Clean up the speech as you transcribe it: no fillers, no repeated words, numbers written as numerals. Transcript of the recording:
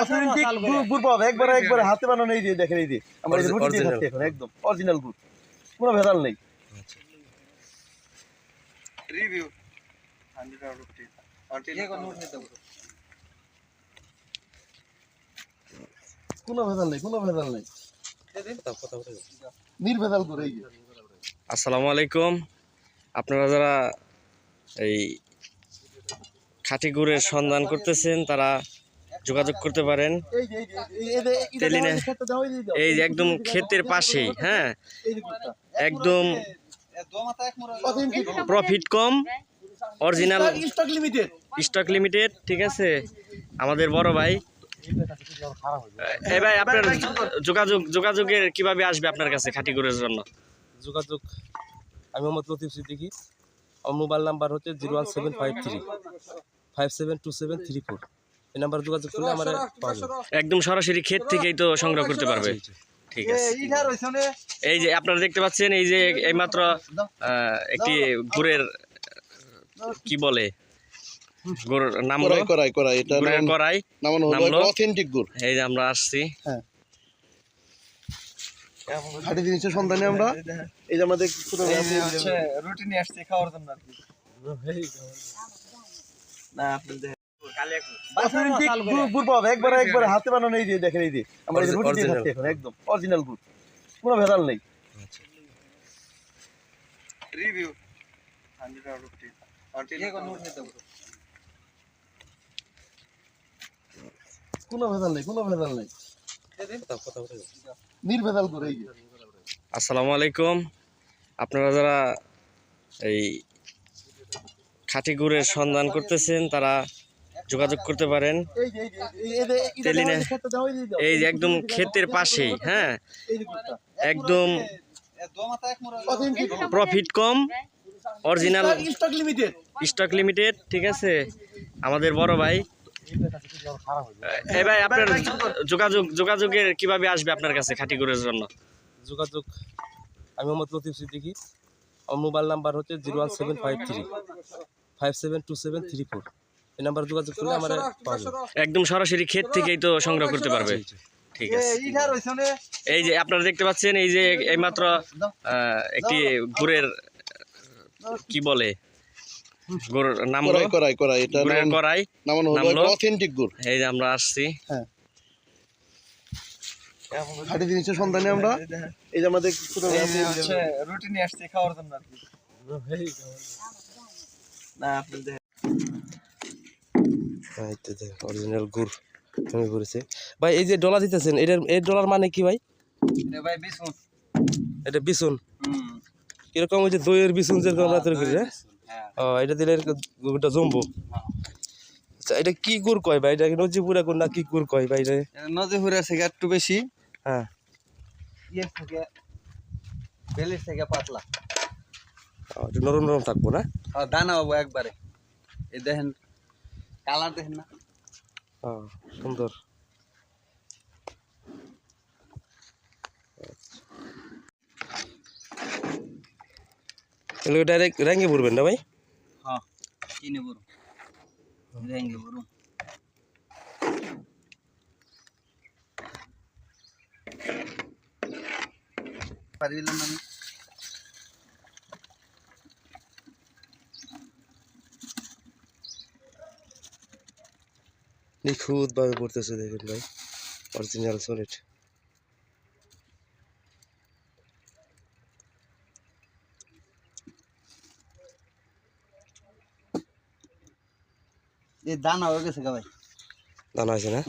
Authentic গুড় পাবে একবারে একবারে হাতে বানানো। এই যে দেখেন, এই যে আমরা এই রুটি দিয়ে খাচ্ছি এখন, একদম অরিজিনাল গুড়, কোনো ভেজাল নেই। রিভিউ 100 আউট অফ 10 কোনো ভেজাল নেই, কোনো ভেজাল নেই, নির্ভেজাল করে। এই যে আসসালামু আলাইকুম। আপনারা যারা এই খাঁটি গুড়ের সন্ধান করতেছেন তারা যোগাযোগ করতে পারেন তেলিনা। এই যে একদম ক্ষেতের পাশেই, হ্যাঁ, একদম প্রফিট কম, অরিজিনাল, স্টক লিমিটেড, ঠিক আছে। আমাদের বড় ভাই, এই ভাই আপনার যোগাযোগের কিভাবে আসবে আপনার কাছে খাঁটি গুড়ের জন্য? যোগাযোগ, আমি মোহাম্মদ লতিফ সিদ্দিকী। আমার মোবাইল নাম্বার হচ্ছে 01753 572734। এই নাম্বার যোগাযোগ করলে আমার পাওয়া যাবে। একদম সরাসরি ক্ষেত থেকেই তো সংগ্রহ করতে পারবে, ঠিক আছে। এই যে আপনারা দেখতে পাচ্ছেন, এই যে এইমাত্র একটি গুড়ের কি বলে, গুড়ের নাম করাই নামলো অথেন্টিক গুড়। এই যে আমরা আসছি, খাঁটি জিনিসের সন্ধানে আমরা। এই যে আমাদের রুটি নিয়ে আসছি খাওয়ার জন্য আর কি। না আপনি অথেন্টিক গুড় পাবে একবারে একবারে হাতে বানানো। এই যে দেখেন, এই যে আমরা এই রুটি দিয়ে খাচ্ছি এখন, একদম অরিজিনাল গুড়, কোনো ভেজাল নেই। রিভিউ 100 আউট অফ 10 কোনো ভেজাল নেই, কোনো ভেজাল নেই, নির্ভেজাল করে। এই যে আসসালামু আলাইকুম। আপনারা যারা এই খাঁটি গুড়ের সন্ধান করতেছেন তারা যোগাযোগ করতে পারেন তেলিনা। এই যে একদম ক্ষেতের পাশেই, হ্যাঁ, একদম প্রফিট কম, অরিজিনাল, স্টক লিমিটেড, ঠিক আছে। আমাদের বড় ভাই, এই ভাই আপনার যোগাযোগের কিভাবে আসবে আপনার কাছে খাঁটি গুড়ের জন্য? যোগাযোগ, আমি মোহাম্মদ লতিফ সিদ্দিকী। আমার মোবাইল নাম্বার হচ্ছে 01753 572734। এই নাম্বার যোগাযোগ করলে আমার পাওয়া যাবে। একদম সরাসরি ক্ষেত থেকেই তো সংগ্রহ করতে পারবে, ঠিক আছে। এই যে আপনারা দেখতে পাচ্ছেন, এই যে এইমাত্র একটি গুড়ের কি বলে, গুড়ের নাম করাই নামলো অথেন্টিক গুড়। এই যে আমরা আসছি, খাঁটি জিনিসের সন্ধানে আমরা। এই যে আমাদের রুটি নিয়ে আসছি খাওয়ার জন্য আর কি। না আপনি অরিজিনাল গুড় তুমি করেছে ভাই। এই যে ডলার দিতেছেন, এই ডলার মানে কি ভাই? ভাই বিসুন, এটা বিসুন। কিরকম ওই যে দইয়ের বিসুন যেরকম আমরা তৈরি করি, হ্যাঁ, এটা দিলে গুড়টা জমবো। আচ্ছা, এটা কি গুড় কয় ভাই? এটা নজিপুরা গুড় না কি গুড় কয় ভাই? নজিপুরা থেকে একটু বেশি, হ্যাঁ, ইয়ের থেকে বেলের থেকে পাতলা, একটু নরম নরম থাকবো না? দানা হবো একবারে। এই দেখেন কালার দেখেন না, সুন্দর। এগুলো ডাইরেক্ট র্যাঙ্গে ভরবেন না ভাই? হ্যাঁ কিনে বড় রেঙ্গে বড়। পারিলাম আমি নিখুঁত ভাবে পড়তেছে, দেখেন ভাই, অরিজিনাল সলিড। এই দানা হয়ে গেছে ভাই, দানা আছে না?